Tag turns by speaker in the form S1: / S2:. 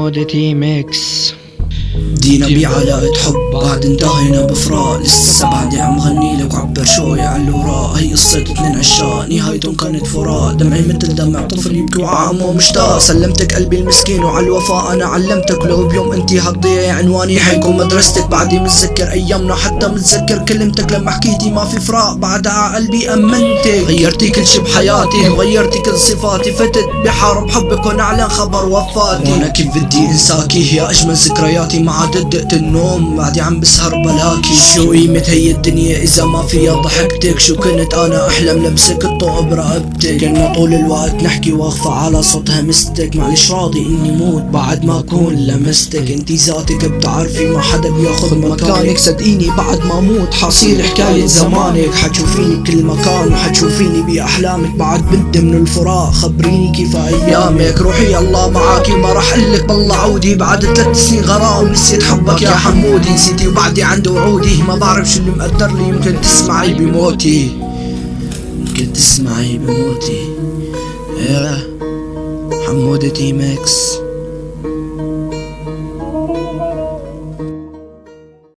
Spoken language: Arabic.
S1: حمودة تي ميكس.
S2: دينا بعلاقة حب بعد انتهينا بفراق، لسه بعدي عم غني لك وعبر شوي على اللي وراء. هي قصة اتنين عشاق نهايتهم كانت فراق، دمعي مثل دمع طفل يبكي وعامه مشتاق. سلمتك قلبي المسكين وعلى الوفاء انا علمتك، لو بيوم انتي هتضيعي عنواني حيكون مدرستك. بعدي متذكر ايامنا حتى متذكر كلمتك لما حكيتي ما في فراق، بعدها ع قلبي امنتك. غيرتي كل شي بحياتي وغيرتي كل صفاتي، فتت بحار بحبك ونعلن خبر وفاتي. وانا كيف بدي انساكي يا اجمل ذكرياتي، ما عاد دقت النوم بعدي عم بسهر بلاكي. شو قيمة هي الدنيا اذا ما فيها ضحكتك؟ شو كنت انا احلم لبسك الطوق برقبتك؟ كنا طول الوقت نحكي واخفى على صوت همستك، معلش راضي اني موت بعد ما اكون لمستك. انتي ذاتك بتعرفي ما حدا بياخذ مكانك، صدقيني بعد ما موت حصير حكاية زمانك. حتشوفيني بكل مكان وحتشوفيني باحلامك، بعد بنت من الفراق خبريني كيف ايامك. روحي الله معاكي ما راح قلك بالله عودي، بعد 3 سنين غرام نسيت حبك يا حمودي. نسيتي وبعدي عند وعودي، ما بعرف شو اللي مقدر لي، يمكن تسمعي بموتي، يمكن تسمعي بموتي. يا حمودة تي ميكس.